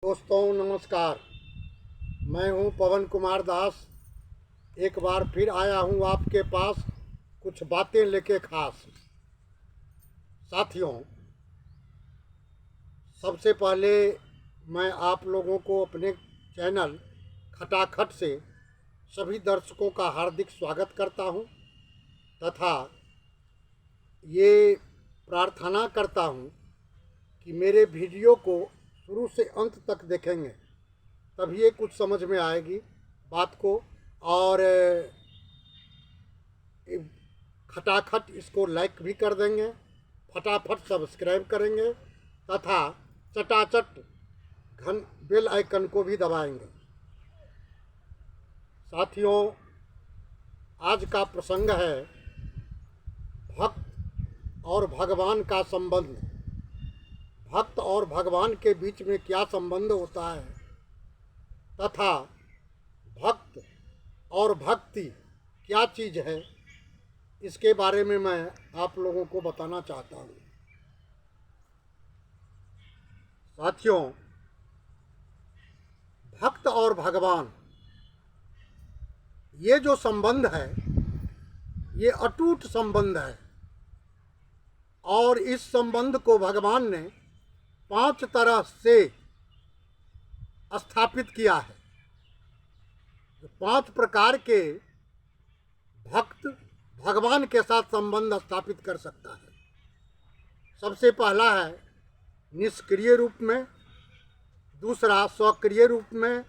दोस्तों नमस्कार। मैं हूं पवन कुमार दास। एक बार फिर आया हूं आपके पास कुछ बातें लेके खास। साथियों, सबसे पहले मैं आप लोगों को अपने चैनल खटाखट से सभी दर्शकों का हार्दिक स्वागत करता हूं तथा ये प्रार्थना करता हूं कि मेरे वीडियो को शुरू से अंत तक देखेंगे तभी ये कुछ समझ में आएगी बात को। और खटाखट इसको लाइक भी कर देंगे, फटाफट सब्सक्राइब करेंगे तथा चटाचट घन बेल आइकन को भी दबाएंगे। साथियों, आज का प्रसंग है भक्त और भगवान का संबंध। भक्त और भगवान के बीच में क्या संबंध होता है तथा भक्त और भक्ति क्या चीज़ है, इसके बारे में मैं आप लोगों को बताना चाहता हूँ। साथियों, भक्त और भगवान ये जो संबंध है ये अटूट संबंध है और इस संबंध को भगवान ने 5 तरह से स्थापित किया है। 5 प्रकार के भक्त भगवान के साथ संबंध स्थापित कर सकता है। सबसे पहला है निष्क्रिय रूप में, दूसरा सक्रिय रूप में,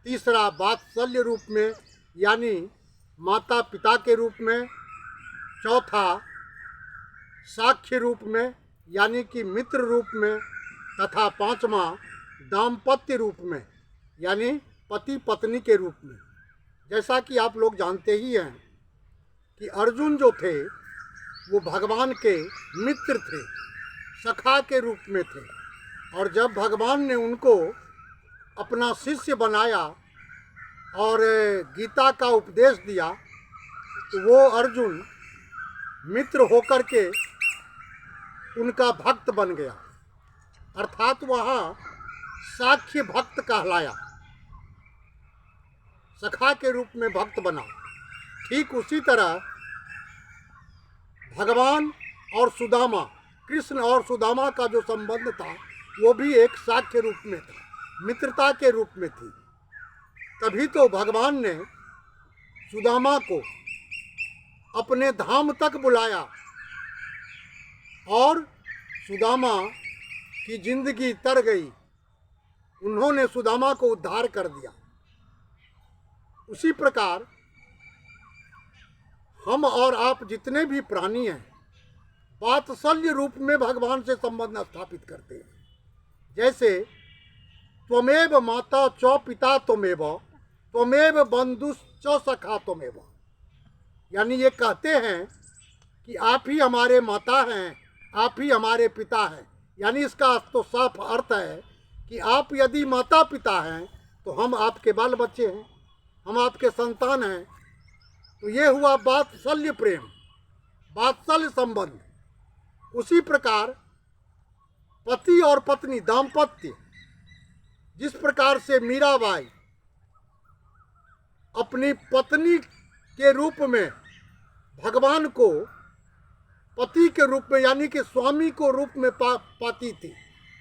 तीसरा वात्सल्य रूप में यानी माता पिता के रूप में, चौथा साख्य रूप में यानी कि मित्र रूप में तथा पांचवा दाम्पत्य रूप में यानी पति पत्नी के रूप में। जैसा कि आप लोग जानते ही हैं कि अर्जुन जो थे वो भगवान के मित्र थे, सखा के रूप में थे, और जब भगवान ने उनको अपना शिष्य बनाया और गीता का उपदेश दिया तो वो अर्जुन मित्र होकर के उनका भक्त बन गया, अर्थात वहाँ साख्य भक्त कहलाया, सखा के रूप में भक्त बना। ठीक उसी तरह भगवान और सुदामा, कृष्ण और सुदामा का जो संबंध था वो भी एक साख्य रूप में था, मित्रता के रूप में थी। तभी तो भगवान ने सुदामा को अपने धाम तक बुलाया और सुदामा की जिंदगी तर गई, उन्होंने सुदामा को उद्धार कर दिया। उसी प्रकार हम और आप जितने भी प्राणी हैं वात्सल्य रूप में भगवान से संबंध स्थापित करते हैं। जैसे त्वमेव माता च पिता त्वमेव, त्वमेव बंधुश्च सखा त्वमेव, यानी ये कहते हैं कि आप ही हमारे माता हैं, आप ही हमारे पिता हैं। यानी इसका तो साफ अर्थ है कि आप यदि माता पिता हैं तो हम आपके बाल बच्चे हैं, हम आपके संतान हैं। तो ये हुआ वात्सल्य प्रेम, वात्सल्य संबंध। उसी प्रकार पति और पत्नी दाम्पत्य, जिस प्रकार से मीराबाई अपनी पत्नी के रूप में भगवान को पति के रूप में यानी कि स्वामी को रूप में पाती थी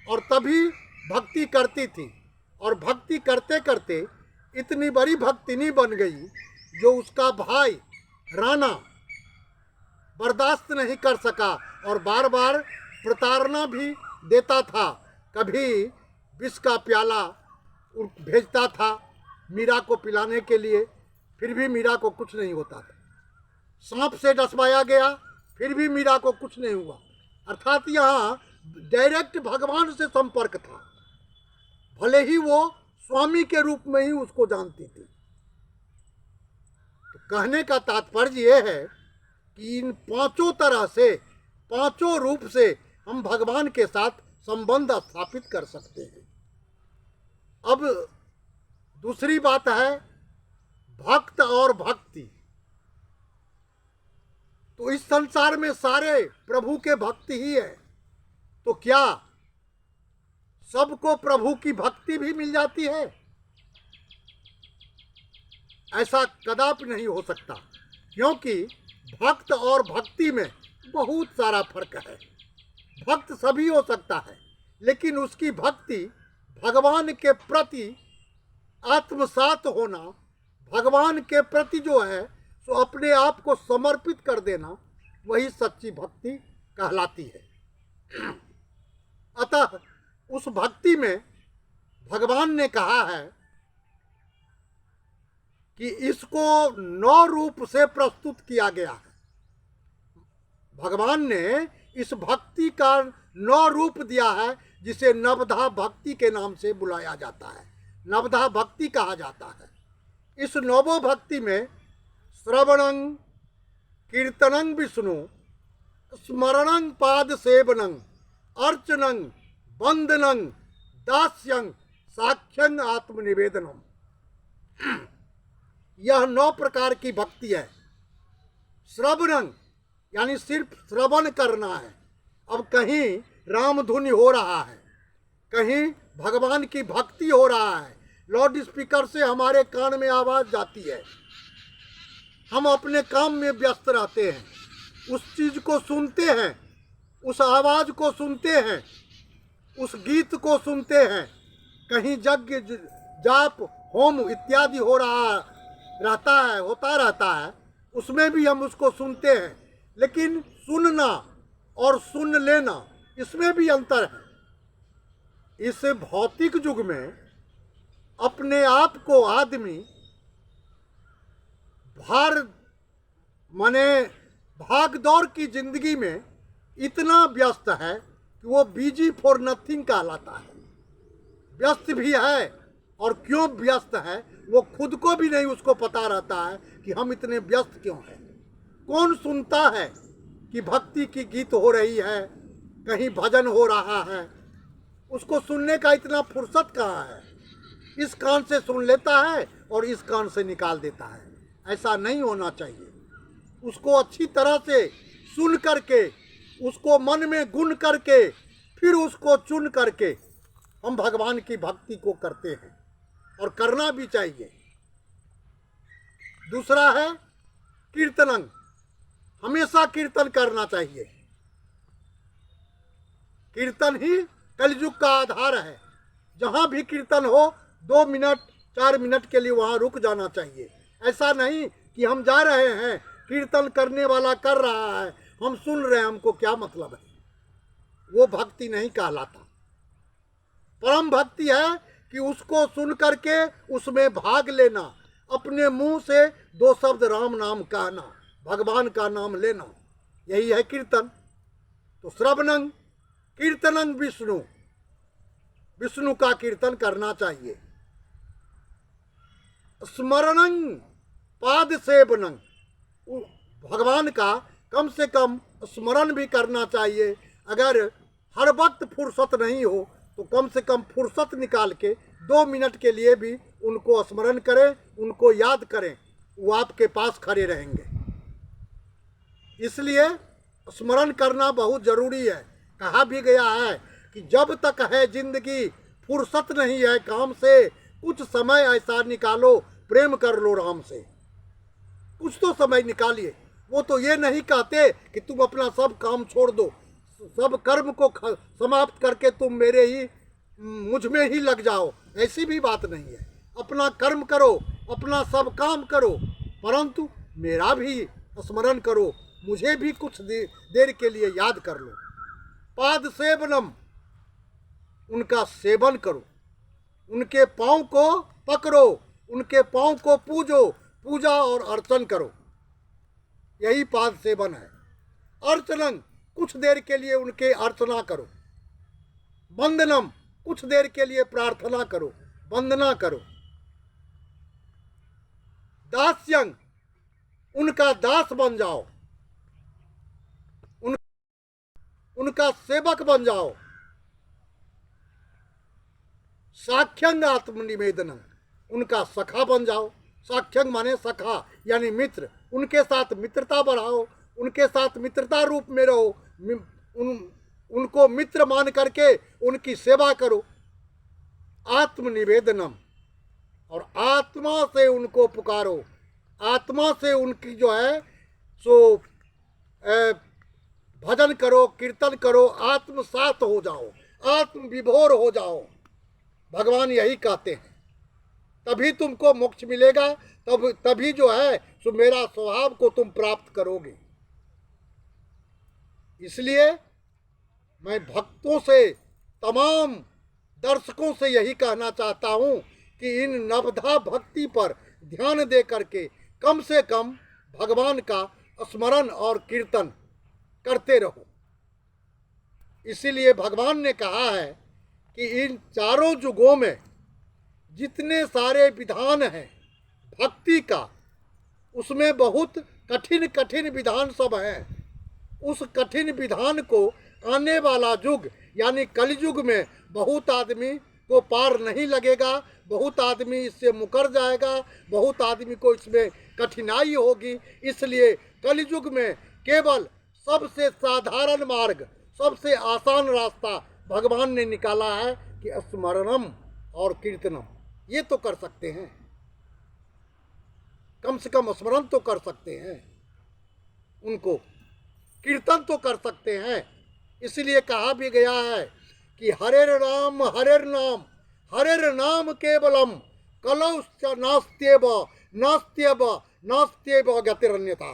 और तभी भक्ति करती थी, और भक्ति करते करते इतनी बड़ी भक्तिनी बन गई जो उसका भाई राणा बर्दाश्त नहीं कर सका और बार बार प्रताड़ना भी देता था। कभी विष का प्याला भेजता था मीरा को पिलाने के लिए, फिर भी मीरा को कुछ नहीं होता था। सांप से डसवाया गया फिर भी मीरा को कुछ नहीं हुआ। अर्थात यहाँ डायरेक्ट भगवान से संपर्क था, भले ही वो स्वामी के रूप में ही उसको जानती थी। तो कहने का तात्पर्य ये है कि इन 5 तरह से, 5 रूप से हम भगवान के साथ संबंध स्थापित कर सकते हैं। अब दूसरी बात है भक्त और भक्ति। तो इस संसार में सारे प्रभु के भक्त ही है, तो क्या सबको प्रभु की भक्ति भी मिल जाती है? ऐसा कदापि नहीं हो सकता, क्योंकि भक्त और भक्ति में बहुत सारा फर्क है। भक्त सभी हो सकता है, लेकिन उसकी भक्ति भगवान के प्रति आत्मसात होना, भगवान के प्रति जो है सो अपने आप को समर्पित कर देना, वही सच्ची भक्ति कहलाती है। अतः उस भक्ति में भगवान ने कहा है कि इसको 9 रूप से प्रस्तुत किया गया है। भगवान ने इस भक्ति का 9 रूप दिया है, जिसे नवधा भक्ति के नाम से बुलाया जाता है, नवधा भक्ति कहा जाता है। इस नवो भक्ति में श्रवणं कीर्तनं विष्णु, स्मरणं पाद सेवनं, अर्चनं वंदनं दास्यं साख्यं आत्मनिवेदनम। यह 9 प्रकार की भक्ति है। श्रवणं यानी सिर्फ श्रवण करना है। अब कहीं रामधुनि हो रहा है, कहीं भगवान की भक्ति हो रहा है, लाउड स्पीकर से हमारे कान में आवाज़ जाती है, हम अपने काम में व्यस्त रहते हैं, उस चीज़ को सुनते हैं, उस आवाज़ को सुनते हैं, उस गीत को सुनते हैं, कहीं यज्ञ जाप होम इत्यादि हो रहा रहता है, होता रहता है, उसमें भी हम उसको सुनते हैं। लेकिन सुनना और सुन लेना, इसमें भी अंतर है। इस भौतिक युग में अपने आप को आदमी भाग दौड़ की जिंदगी में इतना व्यस्त है कि वो बिजी फॉर नथिंग कहलाता है। व्यस्त भी है, और क्यों व्यस्त है वो खुद को भी नहीं उसको पता रहता है कि हम इतने व्यस्त क्यों हैं। कौन सुनता है कि भक्ति की गीत हो रही है, कहीं भजन हो रहा है, उसको सुनने का इतना फुर्सत कहाँ है। इस कान से सुन लेता है और इस कान से निकाल देता है। ऐसा नहीं होना चाहिए। उसको अच्छी तरह से सुन करके, उसको मन में गुण करके, फिर उसको चुन करके हम भगवान की भक्ति को करते हैं, और करना भी चाहिए। दूसरा है कीर्तनं। हमेशा कीर्तन करना चाहिए। कीर्तन ही कलयुग का आधार है। जहाँ भी कीर्तन हो 2 मिनट 4 मिनट के लिए वहाँ रुक जाना चाहिए। ऐसा नहीं कि हम जा रहे हैं, कीर्तन करने वाला कर रहा है, हम सुन रहे हैं, हमको क्या मतलब है। वो भक्ति नहीं कहलाता। परम भक्ति है कि उसको सुन करके उसमें भाग लेना, अपने मुंह से 2 शब्द राम नाम कहना, भगवान का नाम लेना, यही है कीर्तन। तो श्रवणं कीर्तनं विष्णु, विष्णु का कीर्तन करना चाहिए। स्मरणं पाद सेवनं, भगवान का कम से कम स्मरण भी करना चाहिए। अगर हर वक्त फुर्सत नहीं हो तो कम से कम फुर्सत निकाल के 2 मिनट के लिए भी उनको स्मरण करें, उनको याद करें, वो आपके पास खड़े रहेंगे। इसलिए स्मरण करना बहुत ज़रूरी है। कहा भी गया है कि जब तक है जिंदगी फुर्सत नहीं है काम से, कुछ समय ऐसा निकालो प्रेम कर लो राम से। कुछ तो समय निकालिए। वो तो ये नहीं कहते कि तुम अपना सब काम छोड़ दो, सब कर्म को समाप्त करके तुम मेरे ही मुझ में ही लग जाओ, ऐसी भी बात नहीं है। अपना कर्म करो, अपना सब काम करो, परंतु मेरा भी स्मरण करो, मुझे भी कुछ देर के लिए याद कर लो। पाद सेवनम, उनका सेवन करो, उनके पाँव को पकड़ो, उनके पाँव को पूजो, पूजा और अर्चन करो, यही पाद सेवन है। अर्चनम, कुछ देर के लिए उनके अर्चना करो। वंदनम, कुछ देर के लिए प्रार्थना करो, वंदना करो। दास्यं, उनका दास बन जाओ, उनका सेवक बन जाओ। साख्यंग आत्मनिवेदनम, उनका सखा बन जाओ। साख्यंग माने सखा यानी मित्र, उनके साथ मित्रता बढ़ाओ, उनके साथ मित्रता रूप में रहो, उनको मित्र मान करके उनकी सेवा करो। आत्मनिवेदनम, और आत्मा से उनको पुकारो, आत्मा से उनकी जो है सो भजन करो, कीर्तन करो, आत्मसात हो जाओ, आत्म विभोर हो जाओ। भगवान यही कहते हैं, तभी तुमको मोक्ष मिलेगा, तभी जो है सो मेरा स्वभाव को तुम प्राप्त करोगे। इसलिए मैं भक्तों से, तमाम दर्शकों से यही कहना चाहता हूँ कि इन नवधा भक्ति पर ध्यान दे करके कम से कम भगवान का स्मरण और कीर्तन करते रहो। इसीलिए भगवान ने कहा है कि इन चारों युगों में जितने सारे विधान हैं भक्ति का, उसमें बहुत कठिन कठिन विधान सब हैं। उस कठिन विधान को आने वाला युग यानी कलयुग में बहुत आदमी को पार नहीं लगेगा, बहुत आदमी इससे मुकर जाएगा, बहुत आदमी को इसमें कठिनाई होगी। इसलिए कलयुग में केवल सबसे साधारण मार्ग, सबसे आसान रास्ता भगवान ने निकाला है कि स्मरणम और कीर्तनम। ये तो कर सकते हैं, कम से कम स्मरण तो कर सकते हैं, उनको कीर्तन तो कर सकते हैं। इसलिए कहा भी गया है कि हरेर नाम हरेर नाम केवलम कलौश्च नास्त्येव नास्त्येव नास्त्येव गतिरन्यथा।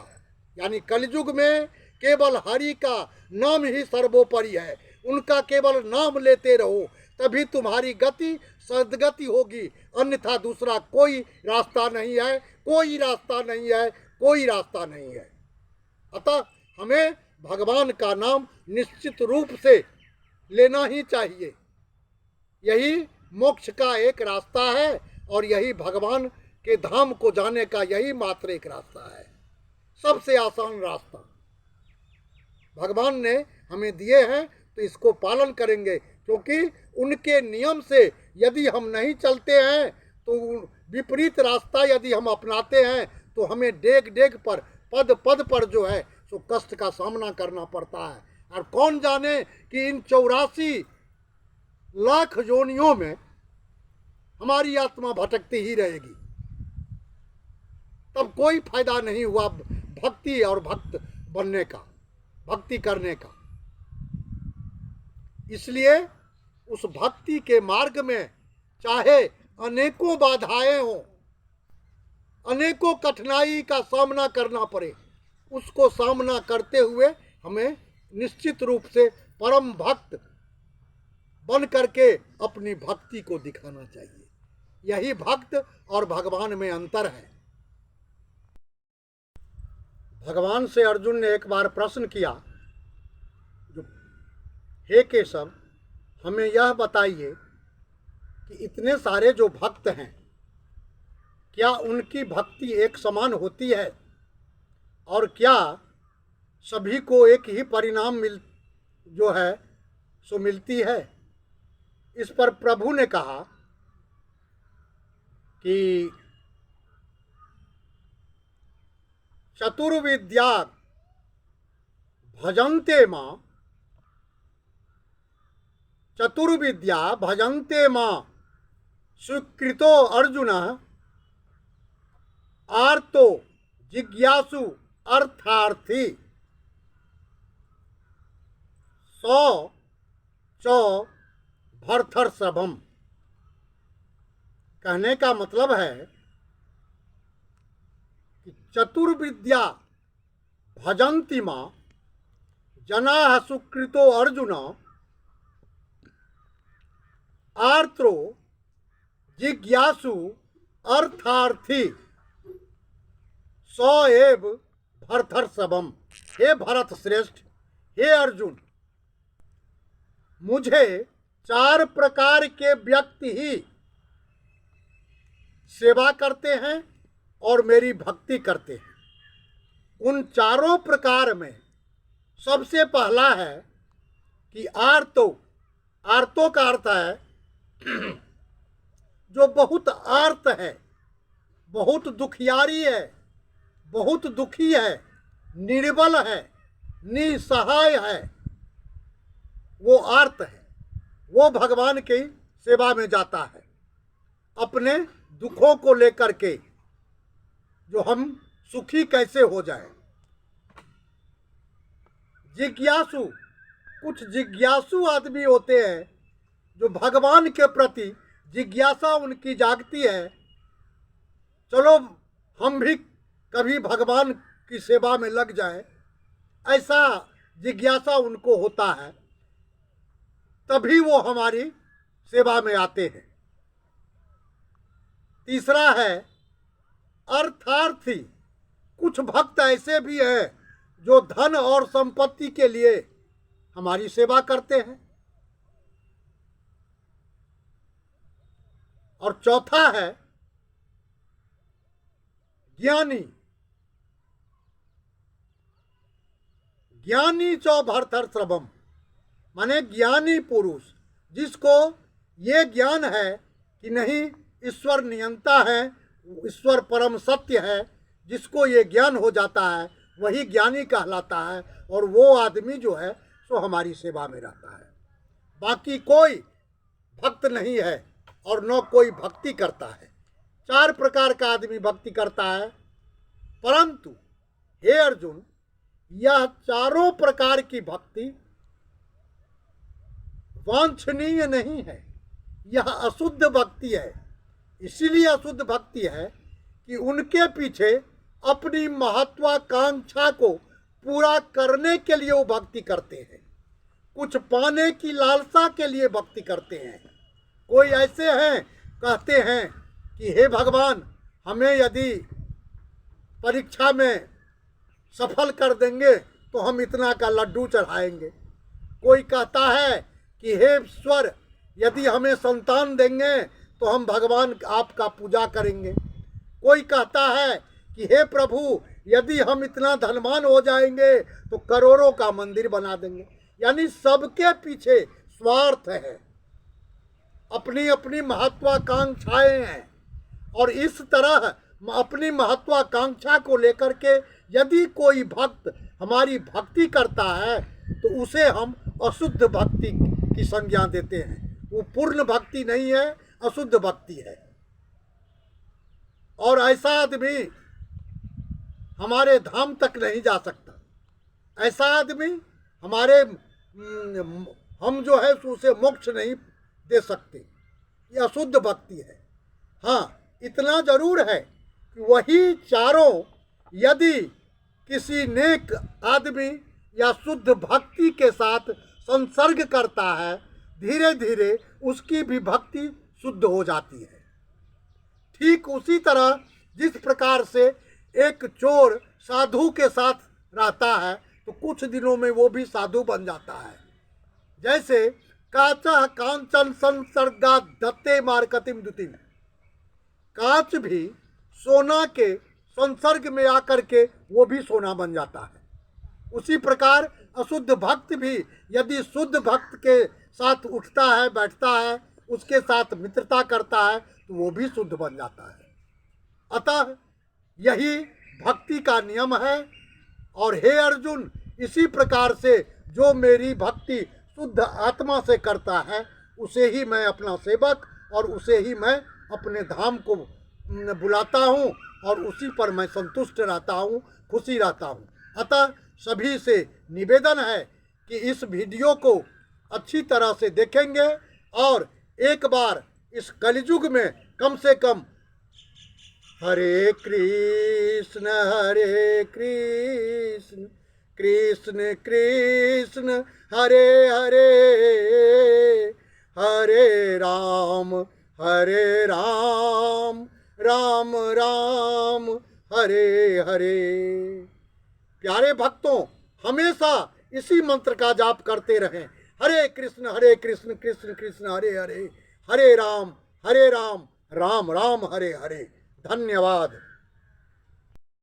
यानी कलयुग में केवल हरि का नाम ही सर्वोपरि है, उनका केवल नाम लेते रहो, तभी तुम्हारी गति सद्गति होगी, अन्यथा दूसरा कोई रास्ता नहीं है, कोई रास्ता नहीं है, कोई रास्ता नहीं है। अतः हमें भगवान का नाम निश्चित रूप से लेना ही चाहिए। यही मोक्ष का एक रास्ता है और यही भगवान के धाम को जाने का यही मात्र एक रास्ता है, सबसे आसान रास्ता भगवान ने हमें दिए हैं, तो इसको पालन करेंगे। क्योंकि उनके नियम से यदि हम नहीं चलते हैं, तो विपरीत रास्ता यदि हम अपनाते हैं, तो हमें डेग डेग पर, पद पद पर जो है सो कष्ट का सामना करना पड़ता है। और कौन जाने कि इन 84 लाख योनियों में हमारी आत्मा भटकती ही रहेगी, तब कोई फायदा नहीं हुआ भक्ति और भक्त बनने का, भक्ति करने का। इसलिए उस भक्ति के मार्ग में चाहे अनेकों बाधाएं हों, अनेकों कठिनाई का सामना करना पड़े, उसको सामना करते हुए हमें निश्चित रूप से परम भक्त बन करके अपनी भक्ति को दिखाना चाहिए। यही भक्त और भगवान में अंतर है। भगवान से अर्जुन ने एक बार प्रश्न किया, हे केशव, हमें यह बताइए कि इतने सारे जो भक्त हैं, क्या उनकी भक्ति एक समान होती है और क्या सभी को एक ही परिणाम जो है सो मिलती है? इस पर प्रभु ने कहा कि चतुर्विद्या भजन्ते मां, चतुर्विद्या भजन्ते मां स्वीकृतो अर्जुन आर्तो जिज्ञासु अर्थार्थी सौ चौ भर्थर्षभम। कहने का मतलब है कि चतुर्विद्या भजन्ति मां जनाः सुकृतो अर्जुन आर्त्रो जिज्ञासु अर्थार्थी सौ एव भर्थर्षभम। हे भरत श्रेष्ठ, हे अर्जुन, मुझे 4 प्रकार के व्यक्ति ही सेवा करते हैं और मेरी भक्ति करते हैं। उन चारों प्रकार में सबसे पहला है कि आर्तो, आर्तो का अर्थ है जो बहुत आर्त है, बहुत दुखियारी है, बहुत दुखी है, निर्बल है, निसहाय है, वो आर्त है, वो भगवान की सेवा में जाता है। अपने दुखों को लेकर के जो हम सुखी कैसे हो जाए। जिज्ञासु, कुछ जिज्ञासु आदमी होते हैं जो भगवान के प्रति जिज्ञासा उनकी जागती है, चलो हम भी कभी भगवान की सेवा में लग जाए, ऐसा जिज्ञासा उनको होता है, तभी वो हमारी सेवा में आते हैं। तीसरा है अर्थार्थी। कुछ भक्त ऐसे भी हैं जो धन और संपत्ति के लिए हमारी सेवा करते हैं। और चौथा है ज्ञानी। ज्ञानी चौ भरथर श्रवम, माने ज्ञानी पुरुष, जिसको ये ज्ञान है कि नहीं ईश्वर नियंता है, ईश्वर परम सत्य है, जिसको ये ज्ञान हो जाता है वही ज्ञानी कहलाता है, और वो आदमी जो है सो हमारी सेवा में रहता है। बाकी कोई भक्त नहीं है और न कोई भक्ति करता है। 4 प्रकार का आदमी भक्ति करता है, परंतु हे अर्जुन, यह चारों प्रकार की भक्ति वांछनीय नहीं है, यह अशुद्ध भक्ति है। इसीलिए अशुद्ध भक्ति है कि उनके पीछे अपनी महत्वाकांक्षा को पूरा करने के लिए वो भक्ति करते हैं, कुछ पाने की लालसा के लिए भक्ति करते हैं। कोई ऐसे हैं कहते हैं कि हे भगवान, हमें यदि परीक्षा में सफल कर देंगे तो हम इतना का लड्डू चढ़ाएंगे। कोई कहता है कि हे ईश्वर, यदि हमें संतान देंगे तो हम भगवान आपका पूजा करेंगे। कोई कहता है कि हे प्रभु, यदि हम इतना धनवान हो जाएंगे तो करोड़ों का मंदिर बना देंगे। यानी सबके पीछे स्वार्थ है, अपनी अपनी महत्वाकांक्षाएं हैं, और इस तरह अपनी महत्वाकांक्षा को लेकर के यदि कोई भक्त हमारी भक्ति करता है तो उसे हम अशुद्ध भक्ति की संज्ञा देते हैं। वो पूर्ण भक्ति नहीं है, अशुद्ध भक्ति है। और ऐसा आदमी हमारे धाम तक नहीं जा सकता। ऐसा आदमी हमारे हम जो है उसे मोक्ष नहीं दे सकते। ये अशुद्ध भक्ति है। हाँ, इतना जरूर है कि वही चारों यदि किसी नेक आदमी या शुद्ध भक्ति के साथ संसर्ग करता है, धीरे धीरे उसकी भी भक्ति शुद्ध हो जाती है। ठीक उसी तरह जिस प्रकार से एक चोर साधु के साथ रहता है तो कुछ दिनों में वो भी साधु बन जाता है। जैसे काचा कांचन संसर्गा दत्ते मारकतिम दुतिम, कांच भी सोना के संसर्ग में आकर के वो भी सोना बन जाता है। उसी प्रकार अशुद्ध भक्त भी यदि शुद्ध भक्त के साथ उठता है, बैठता है, उसके साथ मित्रता करता है तो वो भी शुद्ध बन जाता है। अतः यही भक्ति का नियम है। और हे अर्जुन, इसी प्रकार से जो मेरी भक्ति शुद्ध आत्मा से करता है उसे ही मैं अपना सेवक और उसे ही मैं अपने धाम को बुलाता हूँ और उसी पर मैं संतुष्ट रहता हूँ, खुशी रहता हूँ। अतः सभी से निवेदन है कि इस वीडियो को अच्छी तरह से देखेंगे और एक बार इस कलयुग में कम से कम हरे कृष्ण कृष्ण कृष्ण हरे हरे, हरे राम राम राम हरे हरे। प्यारे भक्तों, हमेशा इसी मंत्र का जाप करते रहें। हरे कृष्ण कृष्ण कृष्ण हरे हरे, हरे राम राम राम हरे हरे। धन्यवाद।